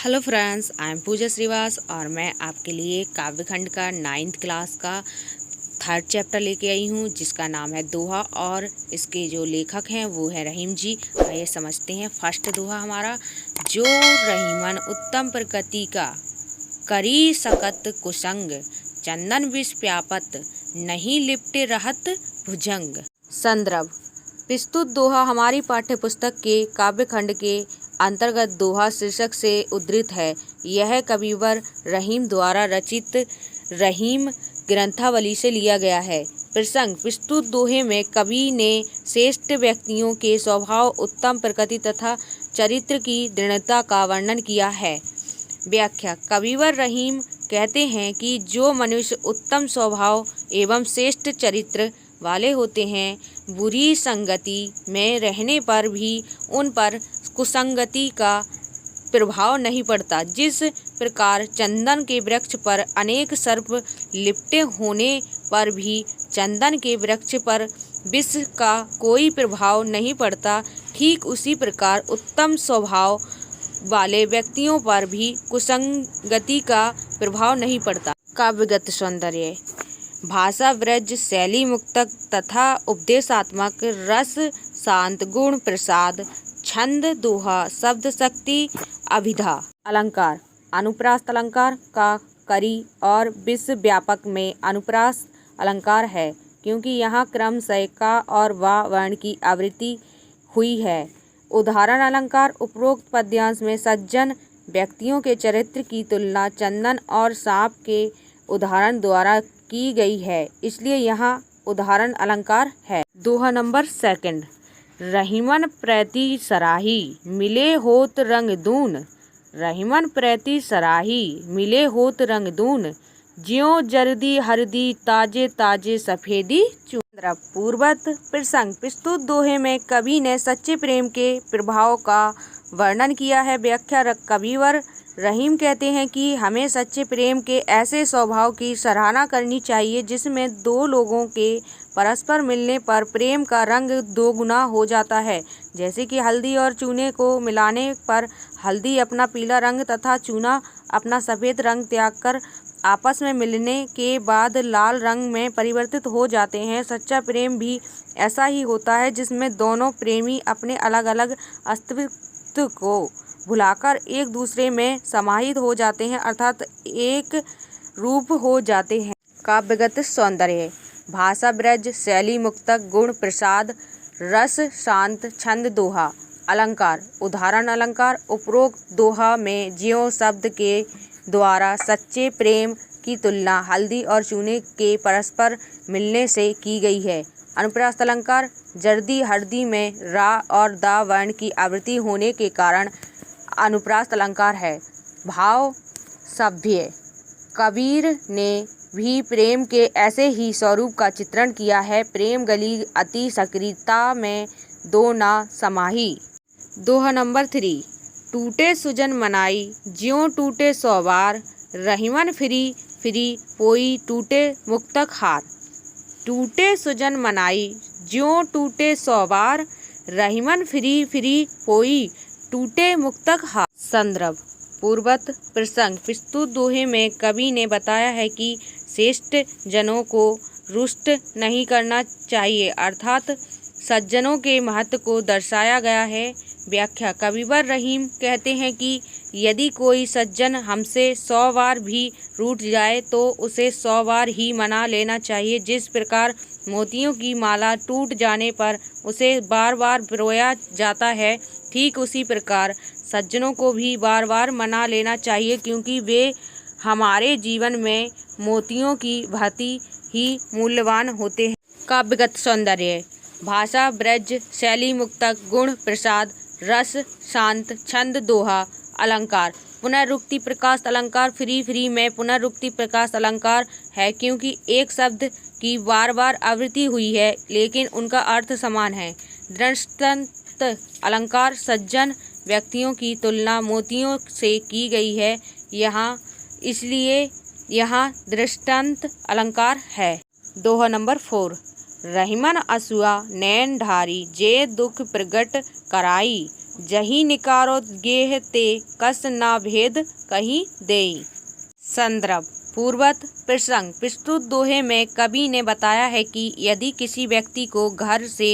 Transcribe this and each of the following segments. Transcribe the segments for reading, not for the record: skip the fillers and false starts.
Hello friends, I am पूजा श्रीवास और मैं आपके लिए काव्यखंड का 9th क्लास का 3rd चैप्टर लेके आई हूँ जिसका नाम है दोहा। और इसके जो लेखक हैं वो है रहीम जी। आइए समझते हैं। फर्स्ट दोहा हमारा, जो रहीमन उत्तम प्रकृति का करी सकत कुसंग, चंदन विष व्यापत नहीं लिपटे रहत भुजंग। संदर्भ, प्रस्तुत दोहा हमारी पाठ्य पुस्तक के काव्यखंड के अंतर्गत दोहा शीर्षक से उद्धृत है। यह कविवर रहीम द्वारा रचित रहीम ग्रंथावली से लिया गया है। प्रसंग, प्रस्तुत दोहे में कवि ने श्रेष्ठ व्यक्तियों के स्वभाव, उत्तम प्रकृति तथा चरित्र की दृढ़ता का वर्णन किया है। व्याख्या, कविवर रहीम कहते हैं कि जो मनुष्य उत्तम स्वभाव एवं श्रेष्ठ चरित्र वाले होते हैं, बुरी संगति में रहने पर भी उन पर कुसंगति का प्रभाव नहीं पड़ता। जिस प्रकार चंदन के वृक्ष पर अनेक सर्प लिपटे होने पर भी चंदन के वृक्ष पर विष का कोई प्रभाव नहीं पड़ता, ठीक उसी प्रकार उत्तम स्वभाव वाले व्यक्तियों पर भी कुसंगति का प्रभाव नहीं पड़ता। काव्यगत सौंदर्य, भाषा ब्रज, शैली मुक्तक तथा उपदेशात्मक, रस शांत, गुण प्रसाद, छंद दोहा, शब्द शक्ति, अभिधा। अलंकार, अनुप्रास अलंकार का करी और विश्व व्यापक में अनुप्रास अलंकार है, क्योंकि यहाँ क्रमशः का और वा वर्ण की आवृत्ति हुई है। उदाहरण अलंकार, उपरोक्त पद्यांश में सज्जन व्यक्तियों के चरित्र की तुलना चंदन और सांप के उदाहरण द्वारा की गई है, इसलिए यहाँ उदाहरण अलंकार है। दोहा नंबर 2, रहीमन प्रति सराही मिले होत रंग दून। रहीमन प्रति सराही मिले होत रंग दून, ज्यों जर्दी हरदी ताजे ताजे सफेदी चून। पूर्वत प्रसंग, प्रस्तुत दोहे में कवि ने सच्चे प्रेम के प्रभाव का वर्णन किया है। व्याख्या, कविवर रहीम कहते हैं कि हमें सच्चे प्रेम के ऐसे स्वभाव की सराहना करनी चाहिए जिसमें दो लोगों के परस्पर मिलने पर प्रेम का रंग दोगुना हो जाता है। जैसे कि हल्दी और चूने को मिलाने पर हल्दी अपना पीला रंग तथा चूना अपना सफ़ेद रंग त्याग कर आपस में मिलने के बाद लाल रंग में परिवर्तित हो जाते हैं। सच्चा प्रेम भी ऐसा ही होता है जिसमें दोनों प्रेमी अपने अलग अलग अस्तित्व को भुलाकर एक दूसरे में समाहित हो जाते हैं, अर्थात एक रूप हो जाते हैं। काव्यगत सौंदर्य, भाषा ब्रज, शैली मुक्तक, गुण प्रसाद, रस शांत, छंद दोहा। अलंकार, उदाहरण अलंकार, उपरोक्त दोहा में ज्यों शब्द के द्वारा सच्चे प्रेम की तुलना हल्दी और चूने के परस्पर मिलने से की गई है। अनुप्रास अलंकार, जर्दी हरदी में रा और दा वर्ण की आवृत्ति होने के कारण अनुप्रास अलंकार है। भाव सभ्य, कबीर ने भी प्रेम के ऐसे ही स्वरूप का चित्रण किया है। प्रेम गली अति सक्रियता में दो ना समाही। दोहा नंबर 3, टूटे सुजन मनाई ज्यों टूटे सौवार, रहीमन फिरी फिरी पोई टूटे मुक्तक हार। टूटे सुजन मनाई ज्यों टूटे सौवार, रहीमन फिरी फिरी पोई टूटे मुक्तक हार। संदर्भ, पूर्वत प्रसंग, प्रस्तुत दोहे में कवि ने बताया है कि श्रेष्ठ जनों को रुष्ट नहीं करना चाहिए, अर्थात सज्जनों के महत्व को दर्शाया गया है। व्याख्या, कविवर रहीम कहते हैं कि यदि कोई सज्जन हमसे 100 बार भी रूठ जाए तो उसे 100 बार ही मना लेना चाहिए। जिस प्रकार मोतियों की माला टूट जाने पर उसे बार बार पिरोया जाता है, ठीक उसी प्रकार सज्जनों को भी बार बार मना लेना चाहिए, क्योंकि वे हमारे जीवन में मोतियों की भांति ही मूल्यवान होते हैं। काव्यगत सौंदर्य, भाषा ब्रज, शैली मुक्तक, गुण प्रसाद, रस शांत, छंद दोहा। अलंकार, पुनरुक्ति प्रकाश अलंकार फ्री फ्री में पुनरुक्ति प्रकाश अलंकार है, क्योंकि एक शब्द की बार बार आवृत्ति हुई है लेकिन उनका अर्थ समान है। दृष्टांत अलंकार, सज्जन व्यक्तियों की तुलना मोतियों से की गई है यहाँ, इसलिए यहाँ दृष्टांत अलंकार है। दोहा नंबर 4, रहीमन असुआ नैन ढारी जे दुख प्रगट कराई, जही निकारो गेह ते कस ना भेद कहीं देई। संदर्भ पूर्वत प्रसंग प्रस्तुत दोहे में कवि ने बताया है कि यदि किसी व्यक्ति को घर से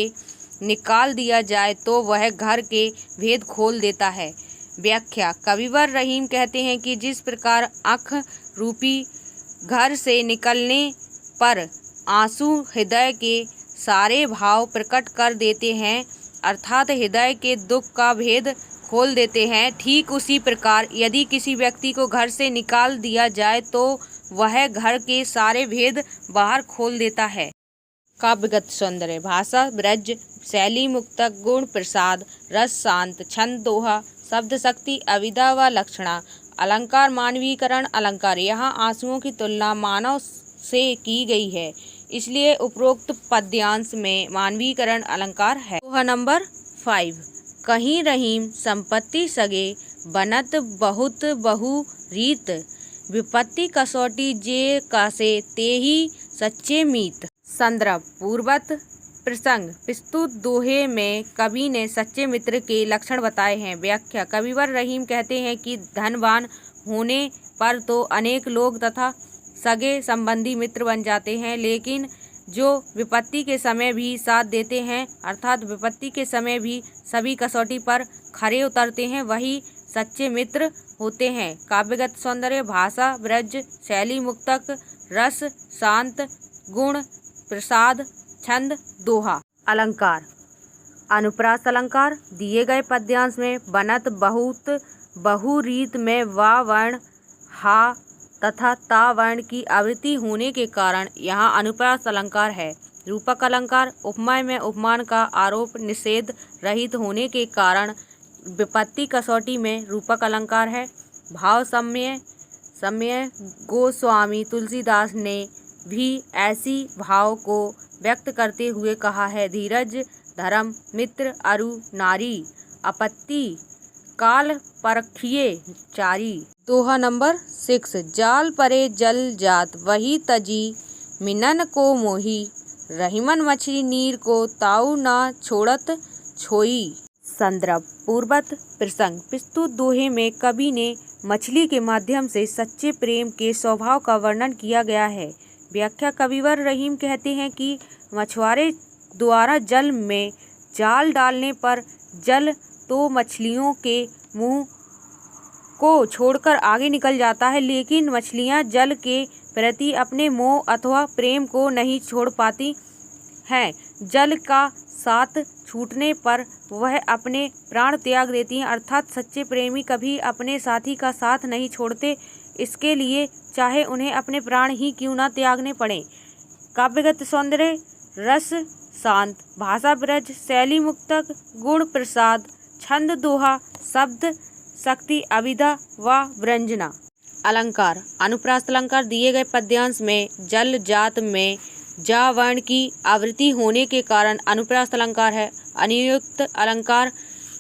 निकाल दिया जाए तो वह घर के भेद खोल देता है। व्याख्या कविवर रहीम कहते हैं कि जिस प्रकार आँख रूपी घर से निकलने पर आंसू हृदय के सारे भाव प्रकट कर देते हैं, अर्थात हृदय के दुख का भेद खोल देते हैं, ठीक उसी प्रकार यदि किसी व्यक्ति को घर से निकाल दिया जाए तो वह घर के सारे भेद बाहर खोल देता है। काव्यगत सौंदर्य भाषा ब्रज, शैली मुक्तक, गुण प्रसाद, रस शांत, छंद दोहा, शब्द शक्ति, अविदा व लक्षणा। अलंकार मानवीकरण अलंकार यहाँ आंसुओं की तुलना मानव से की गई है, इसलिए उपरोक्त पद्यांश में मानवीकरण अलंकार है। दोहा नंबर 5। कहीं रहीम संपत्ति सगे बनत बहुत बहु रीत, विपत्ति कसौटी जे कासे तेहि सच्चे मीत। संदर्भ पूर्वत प्रसंग प्रस्तुत दोहे में कवि ने सच्चे मित्र के लक्षण बताए हैं। व्याख्या कविवर रहीम कहते हैं कि धनवान होने पर तो अनेक लोग तथा सगे संबंधी मित्र बन जाते हैं, लेकिन जो विपत्ति के समय भी साथ देते हैं, अर्थात विपत्ति के समय भी सभी कसौटी पर खरे उतरते हैं, वही सच्चे मित्र होते हैं। काव्यगत सौंदर्य भाषा ब्रज, शैली मुक्तक, रस शांत, गुण प्रसाद, छंद दोहा। अलंकार अनुप्रास अलंकार दिए गए पद्यांश में बनत बहुत बहु रीत में वा वर्ण हा तथा ता वर्ण की आवृत्ति होने के कारण यहाँ अनुप्रास अलंकार है। रूपक अलंकार उपमा में उपमान का आरोप निषेध रहित होने के कारण विपत्ति कसौटी में रूपक अलंकार है। भाव सम्य गोस्वामी तुलसीदास ने भी ऐसी भाव को व्यक्त करते हुए कहा है, धीरज धर्म मित्र अरु नारी, आपत्ति काल परखिए चारी। दोहा नंबर 6। जाल परे जल जात वही तजी मिनन को मोही, रहीमन मछली नीर को ताऊ ना छोड़त छोई। संदर्भ पूर्वत प्रसंग प्रस्तुत दोहे में कवि ने मछली के माध्यम से सच्चे प्रेम के स्वभाव का वर्णन किया गया है। व्याख्या कविवर रहीम कहते हैं कि मछुआरे द्वारा जल में जाल डालने पर जल तो मछलियों के मुंह को छोड़कर आगे निकल जाता है, लेकिन मछलियां जल के प्रति अपने मोह अथवा प्रेम को नहीं छोड़ पाती हैं। जल का साथ छूटने पर वह अपने प्राण त्याग देती हैं, अर्थात सच्चे प्रेमी कभी अपने साथी का साथ नहीं छोड़ते, इसके लिए चाहे उन्हें अपने प्राण ही क्यों न त्यागने पड़े। काव्यगत सौंदर्य रस शांत भाषा ब्रज, शैली मुक्तक, गुण प्रसाद, छंद दोहा, शब्द शक्ति, अविदा व व्यंजना। अलंकार अनुप्रास अलंकार दिए गए पद्यांश में जल जात में जा वर्ण की आवृत्ति होने के कारण अनुप्रास अलंकार है। अनियुक्त अलंकार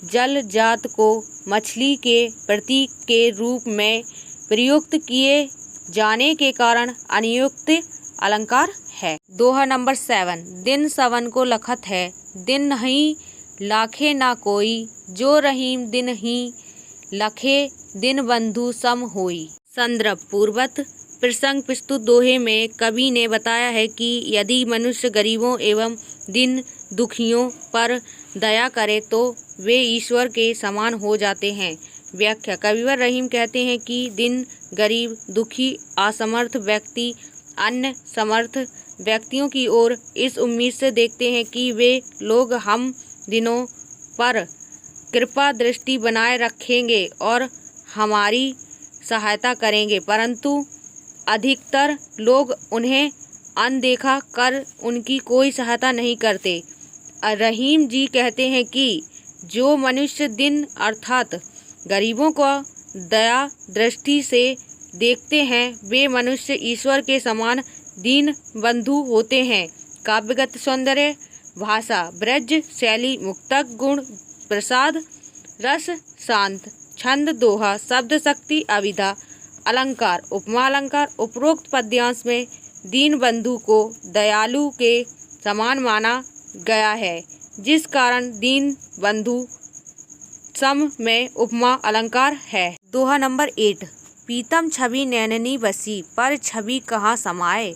जल जात को मछली के प्रतीक के रूप में प्रयुक्त किए जाने के कारण अनियुक्त अलंकार है। दोहा नंबर 7। दिन सवन को लखत है, दिन नहीं लाखे ना कोई, जो रहीम दिन ही लखे, दिन बंधु सम होई। संदर्भ पूर्वत प्रसंग प्रस्तुत दोहे में कवि ने बताया है कि यदि मनुष्य गरीबों एवं दीन दुखियों पर दया करे तो वे ईश्वर के समान हो जाते हैं। व्याख्या कविवर रहीम कहते हैं कि दीन गरीब दुखी असमर्थ व्यक्ति अन्य समर्थ व्यक्तियों की ओर इस उम्मीद से देखते हैं कि वे लोग हम दिनों पर कृपा दृष्टि बनाए रखेंगे और हमारी सहायता करेंगे, परंतु अधिकतर लोग उन्हें अनदेखा कर उनकी कोई सहायता नहीं करते। रहीम जी कहते हैं कि जो मनुष्य दिन अर्थात गरीबों को दया दृष्टि से देखते हैं वे मनुष्य ईश्वर के समान दीन बंधु होते हैं। काव्यगत सौंदर्य भाषा ब्रज, शैली मुक्तक, गुण प्रसाद, रस शांत, छंद दोहा, शब्द शक्ति, अविदा। अलंकार उपमा अलंकार उपरोक्त पद्यांश में दीन बंधु को दयालु के समान माना गया है, जिस कारण दीन बंधु सम में उपमा अलंकार है। दोहा नंबर 8। पीतम छवि नैननी बसी, पर छवि कहाँ समाये,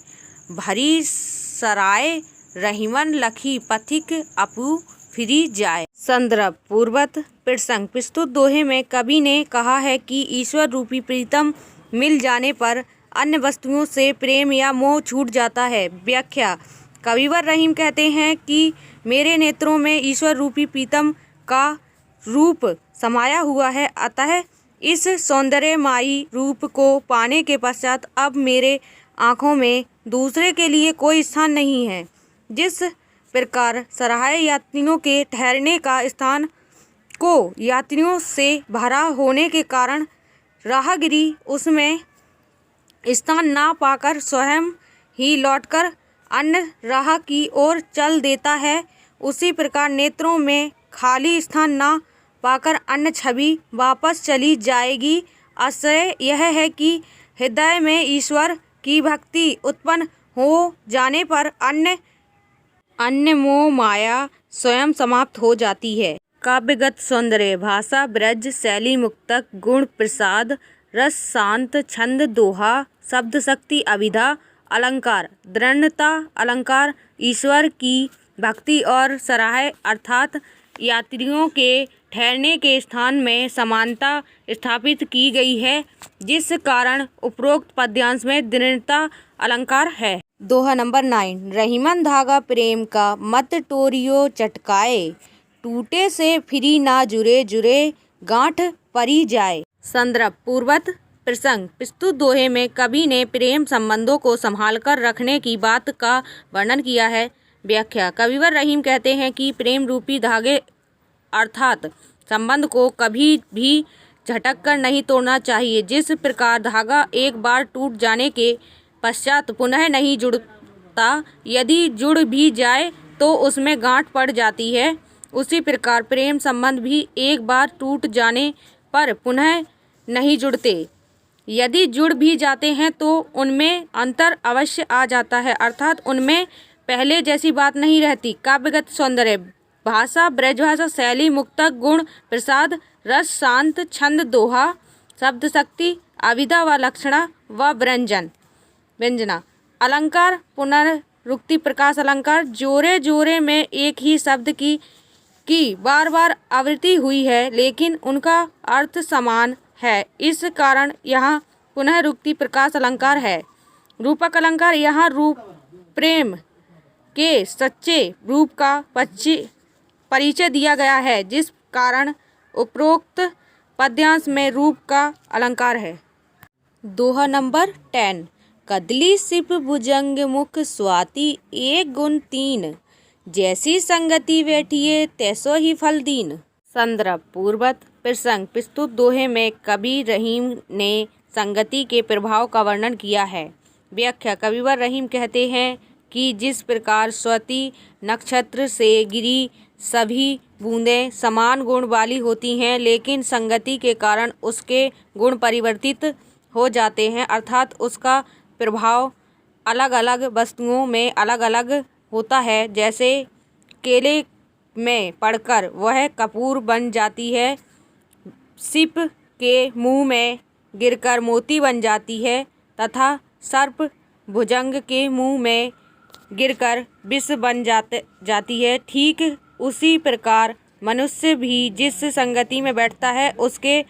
भरी सराय रहीमन लखी, पथिक अपू फिरी जाए। संदर्भ पूर्वत प्रसंग। प्रस्तुत दोहे में कवि ने कहा है कि ईश्वर रूपी प्रीतम मिल जाने पर अन्य वस्तुओं से प्रेम या मोह छूट जाता है। व्याख्या। कविवर रहीम कहते हैं कि मेरे नेत्रों में ईश्वर रूपी प्रीतम का रूप समाया हुआ है, अतः इस सौंदर्यमयी रूप को पाने के पश्चात अब मेरे आँखों में दूसरे के लिए कोई स्थान नहीं है। जिस प्रकार सराय यात्रियों के ठहरने का स्थान को यात्रियों से भरा होने के कारण राहगीरी उसमें स्थान ना पाकर स्वयं ही लौटकर अन्य राह की ओर चल देता है, उसी प्रकार नेत्रों में खाली स्थान ना पाकर अन्य छवि वापस चली जाएगी। आशय यह है कि हृदय में ईश्वर की भक्ति उत्पन्न हो जाने पर अन्य मोह माया स्वयं समाप्त हो जाती है। काव्यगत सौंदर्य। भाषा ब्रज, शैली मुक्तक, गुण प्रसाद, रस शांत, छंद दोहा, शब्द शक्ति, अभिधा, अलंकार। दृढ़ता अलंकार। ईश्वर की भक्ति और सराय अर्थात यात्रियों के ठहरने के स्थान में समानता स्थापित की गई है, जिस कारण उपरोक्त पद्यांश में दृढ़ता अलंकार है। दोहा नंबर 9। रहीमन धागा प्रेम का, मत टोरियो चटकाए, टूटे से फिरी ना जुरे, जुरे गांठ परी जाए। संदर्भ पूर्वत प्रसंग। प्रस्तुत दोहे में कवि ने प्रेम संबंधों को संभालकर रखने की बात का वर्णन किया है। व्याख्या। कविवर रहीम कहते हैं कि प्रेम रूपी धागे अर्थात संबंध को कभी भी झटक कर नहीं तोड़ना चाहिए। जिस प्रकार धागा एक बार टूट जाने के पश्चात पुनः नहीं जुड़ता, यदि जुड़ भी जाए तो उसमें गांठ पड़ जाती है, उसी प्रकार प्रेम संबंध भी एक बार टूट जाने पर पुनः नहीं जुड़ते। यदि जुड़ भी जाते हैं तो उनमें अंतर अवश्य आ जाता है, अर्थात उनमें पहले जैसी बात नहीं रहती। काव्यगत सौंदर्य। भाषा ब्रजभाषा, शैली मुक्तक, गुण प्रसाद, रस शांत, छंद दोहा, शब्द शक्ति, अभिधा व लक्षणा व व्यंजना। अलंकार पुनरुक्ति प्रकाश अलंकार। जोरे जोरे में एक ही शब्द की बार बार आवृत्ति हुई है, लेकिन उनका अर्थ समान है, इस कारण यहाँ पुनरुक्ति प्रकाश अलंकार है। रूपक अलंकार। यहाँ रूप प्रेम के सच्चे रूप का परिचय दिया गया है, जिस कारण उपरोक्त पद्यांश में रूप का अलंकार है। दोहा नंबर 10। कदली सिप भुजंग मुख स्वाति, एक गुण तीन, जैसी संगति बैठिए तैसो ही फल दीन। संदर्भ पूर्वत प्रसंग। प्रस्तुत दोहे में कवि रहीम ने संगति के प्रभाव का वर्णन किया है। व्याख्या। कविवर रहीम कहते हैं कि जिस प्रकार स्वाति नक्षत्र से गिरी सभी बूंदें समान गुण वाली होती हैं, लेकिन संगति के कारण उसके गुण परिवर्तित हो जाते हैं, अर्थात उसका प्रभाव अलग अलग वस्तुओं में अलग अलग होता है। जैसे केले में पड़कर वह कपूर बन जाती है, सिप के मुंह में गिरकर मोती बन जाती है, तथा सर्प भुजंग के मुंह में गिरकर विष बन जाती है। ठीक उसी प्रकार मनुष्य भी जिस संगति में बैठता है, उसके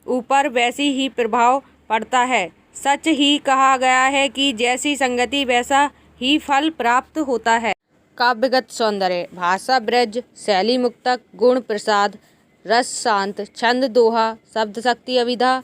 ऊपर वैसी ही प्रभाव पड़ता है। सच ही कहा गया है कि जैसी संगति वैसा ही फल प्राप्त होता है। काव्यगत सौंदर्य। भाषा ब्रज, शैली मुक्तक, गुण प्रसाद, रस शांत, छंद दोहा, शब्द शक्ति, अभिधा,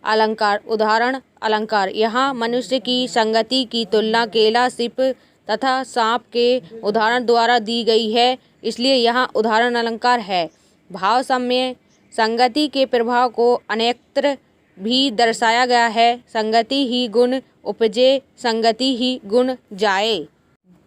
अलंकार। उदाहरण अलंकार। यहाँ मनुष्य की संगति की तुलना केला, सिप तथा सांप के उदाहरण द्वारा दी गई है, इसलिए यहाँ उदाहरण अलंकार है। भाव सम्य। संगति के प्रभाव को अन्यत्र भी दर्शाया गया है। संगति ही गुण उपजे, संगति ही गुण जाए।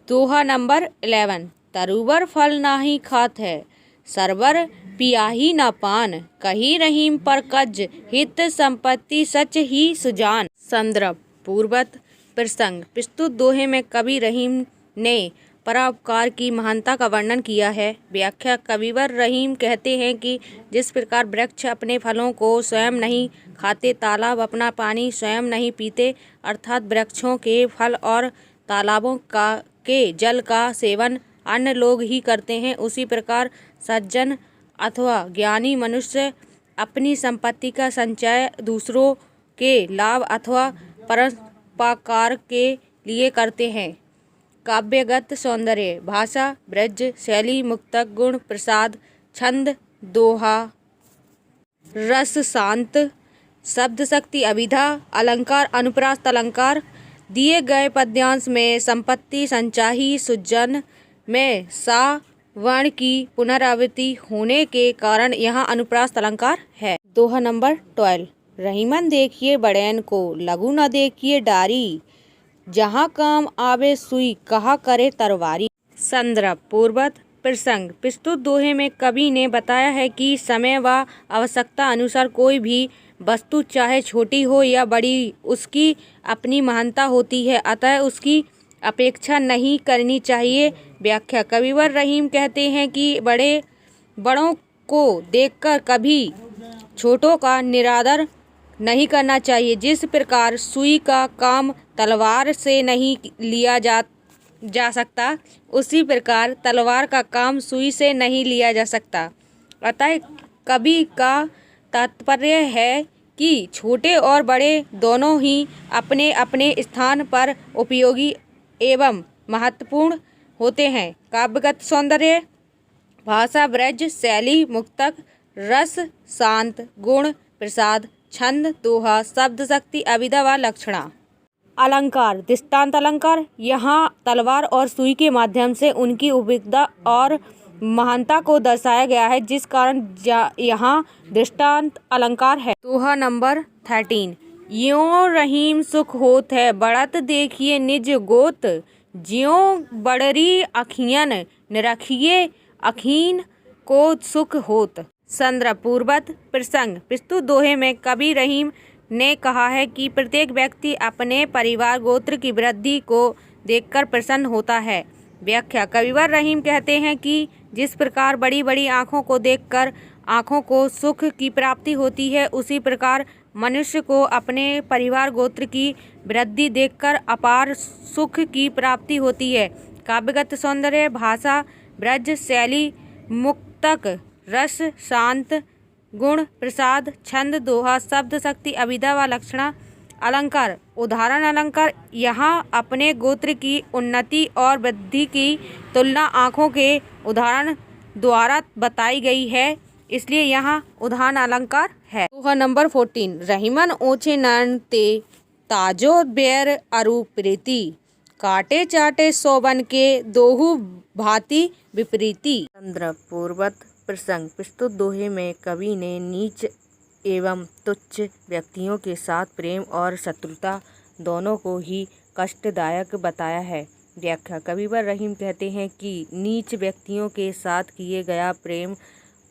दोहा नंबर 11। तरुवर फल नाही खात है, सरवर पियाही न पान, कही रहीम पर कज, हित संपत्ति सच ही सुजान। संदर्भ पूर्वत प्रसंग। प्रस्तुत दोहे में कवि रहीम ने परोपकार की महानता का वर्णन किया है। व्याख्या। कविवर रहीम कहते हैं कि जिस प्रकार वृक्ष अपने फलों को स्वयं नहीं खाते, तालाब अपना पानी स्वयं नहीं पीते, अर्थात वृक्षों के फल और तालाबों के जल का सेवन अन्य लोग ही करते हैं, उसी प्रकार सज्जन अथवा ज्ञानी मनुष्य अपनी संपत्ति का संचय दूसरों के लाभ अथवा परोपकार के लिए करते हैं। काव्यगत सौंदर्य। भाषा, ब्रज, शैली, मुक्तक, गुण, प्रसाद, छंद, दोहा, रस, शांत, शब्द शक्ति, अभिधा, अलंकार, अनुप्रास अलंकार। दिए गए पद्यांश में संपत्ति संचाही सुजन में सा वर्ण की पुनरावृत्ति होने के कारण यहाँ अनुप्रास अलंकार है। दोहा नंबर 12। रहीमन देखिए बड़ैन को, लघु न देखिए डारी, जहाँ काम आवे सुई कहा करे तरवारी। संदर्भ। पूर्वत प्रसंग। प्रस्तुत दोहे में कवि ने बताया है कि समय व आवश्यकता अनुसार कोई भी वस्तु चाहे छोटी हो या बड़ी, उसकी अपनी महानता होती है, अतः उसकी अपेक्षा नहीं करनी चाहिए। व्याख्या। कविवर रहीम कहते हैं कि बड़ों को देखकर कभी छोटों का निरादर नहीं करना चाहिए। जिस प्रकार सुई का काम तलवार से नहीं लिया जा सकता, उसी प्रकार तलवार का काम सुई से नहीं लिया जा सकता। अतः कवि का तात्पर्य है कि छोटे और बड़े दोनों ही अपने अपने स्थान पर उपयोगी एवं महत्वपूर्ण होते हैं। काव्यगत सौंदर्य। भाषा, ब्रज, शैली, मुक्तक, रस, शांत, गुण, प्रसाद, छंद, दोहा, शब्द शक्ति, अभिधा व लक्षणा। अलंकार। दृष्टांत अलंकार। यहाँ तलवार और सुई के माध्यम से उनकी उपयोगिता और महानता को दर्शाया गया है, जिस कारण यहाँ दृष्टांत अलंकार है। दोहा नंबर 13। यों रहीम सुख होत है, बढ़त देखिए निज गोत, ज्यों बड़री अखियन निरखिए अखीन को सुख होत। संदर्भ। पूर्वत प्रसंग। प्रस्तुत दोहे में कवि रहीम ने कहा है कि प्रत्येक व्यक्ति अपने परिवार गोत्र की वृद्धि को देखकर प्रसन्न होता है। व्याख्या। कविवर रहीम कहते हैं कि जिस प्रकार बड़ी बड़ी आँखों को देखकर आँखों को सुख की प्राप्ति होती है, उसी प्रकार मनुष्य को अपने परिवार गोत्र की वृद्धि देखकर अपार सुख की प्राप्ति होती है। काव्यगत सौंदर्य। भाषा, ब्रज, शैली, मुक्तक, रस, शांत, गुण, प्रसाद, छंद, दोहा, शब्द शक्ति, अभिधा व लक्षणा। अलंकार। उदाहरण अलंकार। यहाँ अपने गोत्र की उन्नति और वृद्धि की तुलना आँखों के उदाहरण द्वारा बताई गई है, इसलिए यहाँ उदाहरण अलंकार है। दोहा नंबर 14। रहीमन ओछे नयन ते, ताजो बैर अरु प्रीति, काटे चाटे सोबन के, दोहु भांति विपरीति। संदर्भ। पूर्वत प्रसंग। प्रस्तुत दोहे में कवि ने नीच एवं तुच्छ व्यक्तियों के साथ प्रेम और शत्रुता दोनों को ही कष्टदायक बताया है। व्याख्या। कविवर रहीम कहते हैं कि नीच व्यक्तियों के साथ किए गया प्रेम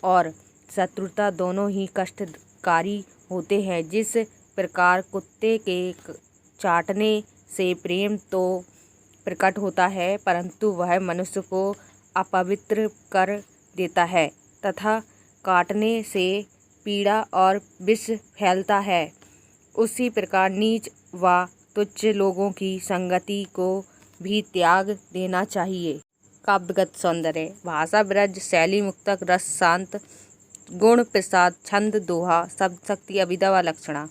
और शत्रुता दोनों ही कष्टकारी होते हैं। जिस प्रकार कुत्ते के चाटने से प्रेम तो प्रकट होता है, परंतु वह मनुष्य को अपवित्र कर देता है तथा काटने से पीड़ा और विष फैलता है, उसी प्रकार नीच व तुच्छ लोगों की संगति को भी त्याग देना चाहिए। काव्यगत सौंदर्य। भाषा, ब्रज, शैली, मुक्तक, रस, शांत, गुण, प्रसाद, छंद, दोहा, शब्द शक्ति, अभिधा व लक्षणा।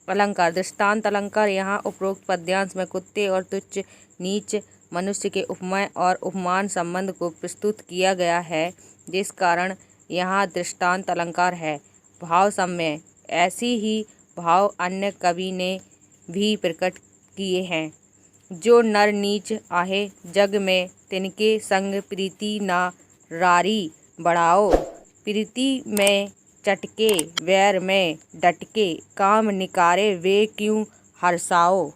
अलंकार। दृष्टांत अलंकार। यहाँ उपरोक्त पद्यांश में कुत्ते और तुच्छ नीच मनुष्य के उपमय और उपमान संबंध को प्रस्तुत किया गया है, जिस कारण यहाँ दृष्टांत अलंकार है। भाव सम्य। ऐसी ही भाव अन्य कवि ने भी प्रकट किए हैं। जो नर नीच आहे जग में, तिनके संग प्रीति ना रारी बढ़ाओ, प्रीति में चटके वैर में डटके, काम निकारे वे क्यों हर्षाओ।